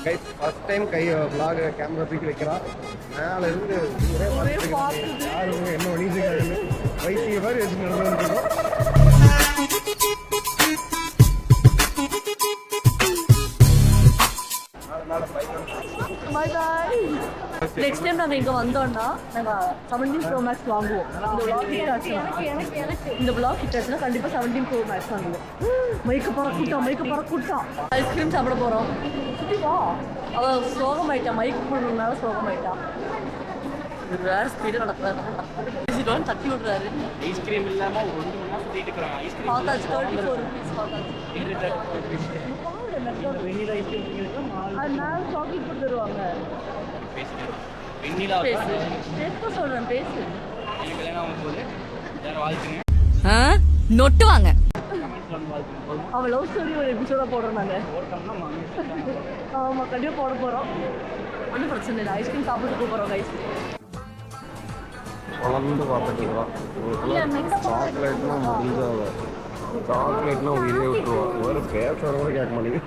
Guys first time vlog camera தூக்கி வைக்கிறான். மேல இருந்து யாரும் என்ன பண்ணிட்டு இருக்காங்க வைத்திய மாதிரி வச்சு நடந்துருக்கோம். பாய் பாய். நெக்ஸ்ட் டைம் நாங்கள் இங்கே வந்தோம்னா நாங்கள் 17 Pro Max வாங்குவோம். இந்த vlog கிட்டாச்சுன்னா கண்டிப்பாக 17 Pro Max வாங்குவோம். மைக்கு பறக்கூட்டம் ஐஸ்கிரீம் சாப்பிட போகிறோம். வா அவள் சோகமாயிட்டா, மைக்கு போடுறதுனால சோகமாயிட்டா. வேறு ஸ்பீடு நடக்கிறாரு, தட்டி விடுறாரு. ஐஸ்கிரீம் இல்லாமல் 1 மணி நேரம் சுற்றிட்டு இருக்கிறாங்க. ஐஸ்கிரீம் பார்த்தாச்சு 34 rupees பார்த்தாச்சு. அதனால சாக்லேட் கொடுத்துருவாங்க. வெண்ணிலா பேச சொல்றேன், பேசு. எனக்கு கல்யாணம் ஆகும்போது யாரும் வாழ்த்துங்க, நொட்டுவாங்க. கமெண்ட்ஸ்ல வந்து வாழ்த்துங்க. அவள் லவ் ஸ்டோரி ஒரு எபிசோடா போடுறோம் நாங்கள். ஆமாம், கண்டிப்பாக போட போகிறோம். ஒன்றும் பிரச்சனை இல்லை. ஐஸ்கிரீம் சாப்பிட்டு போகிறோம். ஐஸ்கிரீம் வளர்ந்து பார்த்துட்டு இருக்கிறான். சாக்லேட்னா முடிஞ்சாவ சாக்லேட்னா உயிரே விட்டுருவான். ஒரு பேசுற கூட கேட்க மாட்டேங்குது.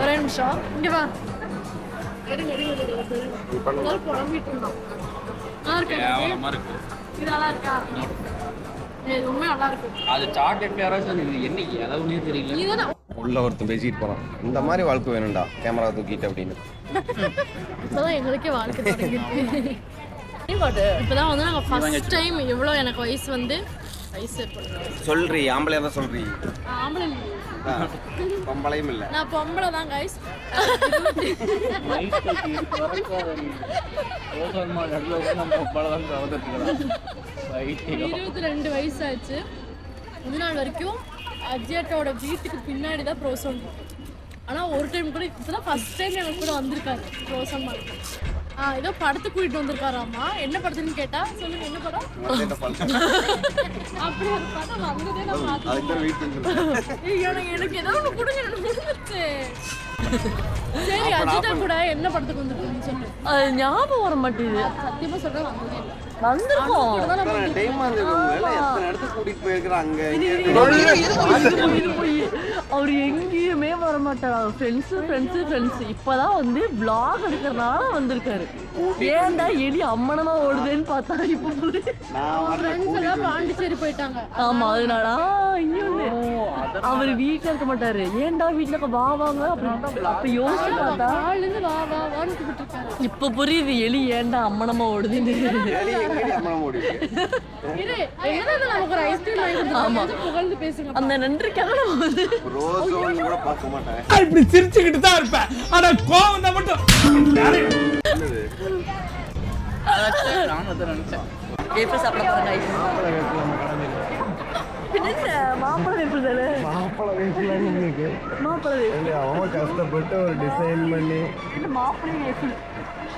ஒரே நிமிஷம் இங்கே வா. அது சாக்லேட் யாராச்சும் என்னைக்கு அதாவது தெரியல. உள்ள ஒருத்தன் பேசிட்டு போறான். இந்த மாதிரி வாழ்க்கை வேணும்டா கேமரா தூக்கிட்டு அப்படின்னு. இப்போதான் எங்களுக்கே வாழ்க்கை தொடங்கிருக்கு. இப்போதான் வந்து நாங்கள் ஃபர்ஸ்ட் டைம் எவ்வளோ எனக்கு வயசு வந்து வயசு சொல்றீ ஆம்பளையா தான் சொல்றீ. ஆம்பளை பொம்பளையும் இல்லை. நான் பொம்பளை தான் கைஸ். 22 வயசு ஆச்சு. இது நாள் வரைக்கும் அஜியாட்டோட வீட்டுக்கு பின்னாடி தான் ப்ரோசோன். ஆனால் ஒரு டைம் கூட இப்போதான் ஃபர்ஸ்ட் டைம் எனக்கு கூட வந்திருக்காரு ப்ரோசன் மாதிரி. ஏதோ படத்துக்கு கூட்டிட்டு வந்திருக்காராமா. என்ன படத்துன்னு கேட்டா சொல்லுங்க, என்ன படம்? அப்படி ஒரு படம் வந்ததே நான் பார்த்தேன். எனக்கு ஏதோ ஒன்று கொடுங்க, எனக்கு முடிஞ்சிருச்சு. சரி, அஜிதா கூட என்ன படத்துக்கு வந்துருக்குன்னு சொல்லு. அது ஞாபகம் வர மாட்டேங்குது. சத்தியமா சொல்றேன், வந்ததே இல்லை. வந்திருக்கோம். அவர் எங்கேயுமே வர மாட்டார். ஃப்ரெண்ட்ஸ் இப்பதான் வந்து vlog எடுக்கிறதுனால வந்திருக்காரு. ஏன்டா எலி அம்மனமா ஓடுதுன்னு பார்த்தா இப்போ ஃப்ரெண்ட்ஸ் எல்லாம் பாண்டிச்சேரி போயிட்டாங்க. ஆமா, அதனால இன்னொன்னு அவர் வீட்டுல இருக்க மாட்டாரு. ஏன்டா வீட்டுல வா வாங்க அப்ப யோசிச்சு பார்த்தா காலிருந்து வா வா வான்னு கூப்பிட்டு இருக்காரு. இப்ப புரியுது எலி ஏன்டா அம்மனமா ஓடுதுன்னு. இரு, என்னது நமக்கு ஒரு ஐஸ்கிரீம் வாங்கி கொடுத்தாங்க, புகழ்ந்து பேசுங்க. அந்த நன்றிக்காக நம்ம வந்து இப்படி சிரிச்சுக்கிட்டு தான் இருப்பேன். ஆனா கோவம் தான் மட்டும். வேஃபர் சாப்பிட போறேன் guys. பின்ன மாம்பழ வேஃபர் தானே. மாப்பழ வேஃபர்லாம் இருக்கு. மாம்பழ வேஃபர் அவன் கஷ்டப்பட்டு ஒரு டிசைன் பண்ணி இந்த மாம்பழ வேஃபர்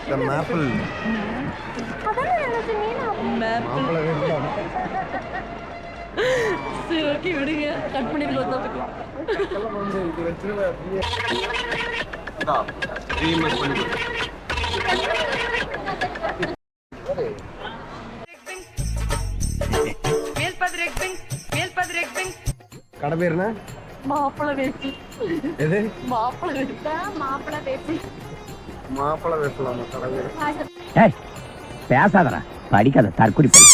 இந்த மேப்பிள் மாப்பழ வேஃபர். சரி, ஓகே விடுங்க, கட் பண்ணி பார்த்துக்கலாம். கடை பேர் என்ன? மாப்பழ வேஃபர். எது? மாப்பழ வேஃபர். மாப்பிள்ளை பேசி மாப்பழ வேஃபர் கடை பேர். பேசாதடா, படிக்காத தற்குறி படி.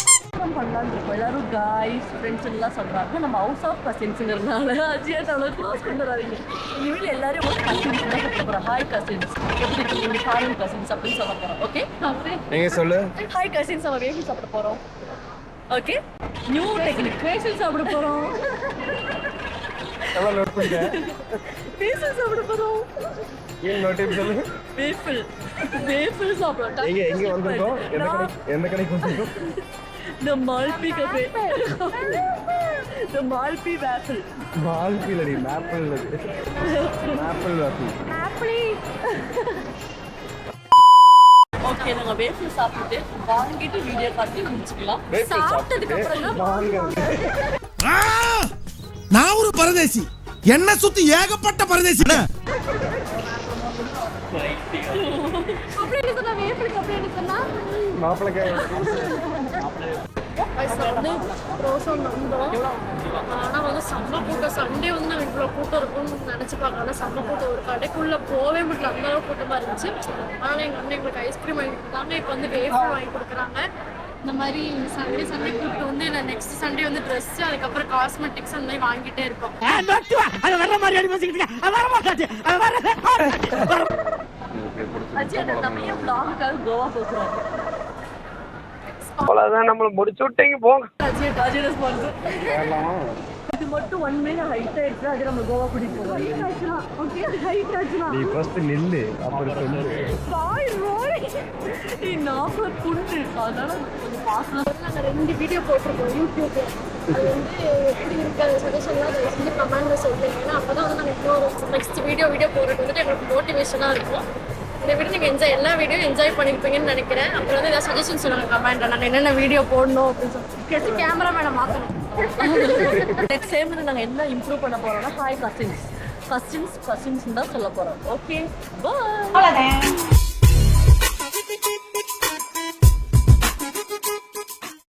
பண்ணலான்னு இருக்கோம். எல்லாரும் காய்ஸ் ஃப்ரெண்ட்ஸ் எல்லாம் சொல்றாங்க. நம்ம ஹவுஸ் ஆஃப் கசின்ஸுங்கிறதுனால அஜியாட் அவ்வளோ க்ளோஸ் கொண்டு வராதிங்க. இனிமேல் எல்லாரும் ஒரு கசின்ஸ் தான் சொல்ல போகிறோம். ஹாய் கசின்ஸ், எப்படி இருக்கீங்க? ஃபாரின் கசின்ஸ் அப்படின்னு சொல்ல போகிறோம். ஓகே, நீங்க சொல்லு. ஹாய் கசின்ஸ், அவன் வேஃபர் சாப்பிட போகிறோம். ஓகே, நியூ டெக்னிக், வேஃபர் சாப்பிட போகிறோம். எவ்வளோ நோட் பண்ணுங்க. வேஃபர் சாப்பிட போகிறோம். ஏன் நோட் சொல்லுங்க. வேஃபர் சாப்பிட எங்க வந்திருக்கோம்? எந்த கடைக்கு வந்திருக்கோம்? The Malpi Cafe. The Malpi Waffle. Malpi இல்லடி, மேப்பிள் இல்லடி. Maple waffle. ஓகே, நாங்கள் வேஃபில் சாப்பிட்டு வாங்கிட்டு வீடியோ பார்த்து முடிச்சுக்கலாம். வேஃபில் சாப்பிட்டதுக்கு அப்புறம் தான் நான் ஒரு பரதேசி, என்ன சுத்தி ஏகப்பட்ட பரதேசி. அப்படின்னு சொன்னா வேஃபிலுக்கு அப்படின்னு சொன்னா மாப்பிள்ளை வந்து ப்ரோசோன் வந்தோம். ஆனால் வந்து செம்ம கூட்டம். சண்டே வந்து நாங்கள் இவ்வளோ கூட்டம் இருக்கும்னு நினச்சி பார்க்க. ஆனால் செம்ம கூட்டம். ஒரு கடைக்குள்ளே போகவே முடியல, அந்த அளவுக்கு கூட்டமாக இருந்துச்சு. அதனால் எங்கள் அண்ணன் எங்களுக்கு ஐஸ்கிரீம் வாங்கி கொடுத்தாங்க. இப்போ வந்து வேஃபர் வாங்கி கொடுக்குறாங்க. இந்த மாதிரி சண்டே கூப்பிட்டு வந்து நான் நெக்ஸ்ட் சண்டே வந்து ட்ரெஸ்ஸு, அதுக்கப்புறம் காஸ்மெட்டிக்ஸ் அந்த மாதிரி வாங்கிட்டே இருப்போம். நம்ம ஏன் vlog-க்காக கோவா போகிறோம்? அவ்வளோதான், நம்மளை முடிச்சு விட்டீங்க போங்க. இது மட்டும் 1 minute ஹைட் ஆயிடுச்சு. அது நம்ம கோவா கூட்டிட்டு போவோம். ஓகே, ஹைட் ஆச்சுனா நீ ஃபர்ஸ்ட் நில்லு, அப்புறம் சொல்லு. பாய் ரோய் நாக்கு புண்ணு. அதனால கொஞ்சம் பாசம். நாங்கள் 2 வீடியோ போட்டிருக்கோம் யூடியூப்ல. அது வந்து எப்படி இருக்காது சஜஷன்லாம் தயவு செஞ்சு கமெண்ட்ல சொல்லுங்க. ஏன்னா அப்போ தான் வந்து நாங்கள் இன்னொரு நெக்ஸ்ட் வீடியோ போடுறது வந்துட்டு எங்களுக்கு மோட்டிவேஷனாக இருக்கும். இந்த வீடியோ நீங்கள் எல்லா வீடியோ என்ஜாய் பண்ணியிருப்பீங்கன்னு நினைக்கிறேன். அப்புறம் வந்து ஏதாவது சஜஷன் சொல்லுங்கள் கமெண்ட்ல. நாங்கள் என்னென்ன வீடியோ போடணும் அப்படின்னு சொல்லி கேமராமேனை மாற்றணும். நெக்ஸ்ட் டைம் நாங்கள் என்ன இம்ப்ரூவ் பண்ண போறோம்னா ஹாய் கசின்ஸ் தான் சொல்ல போறோம். ஓகே, பாய்.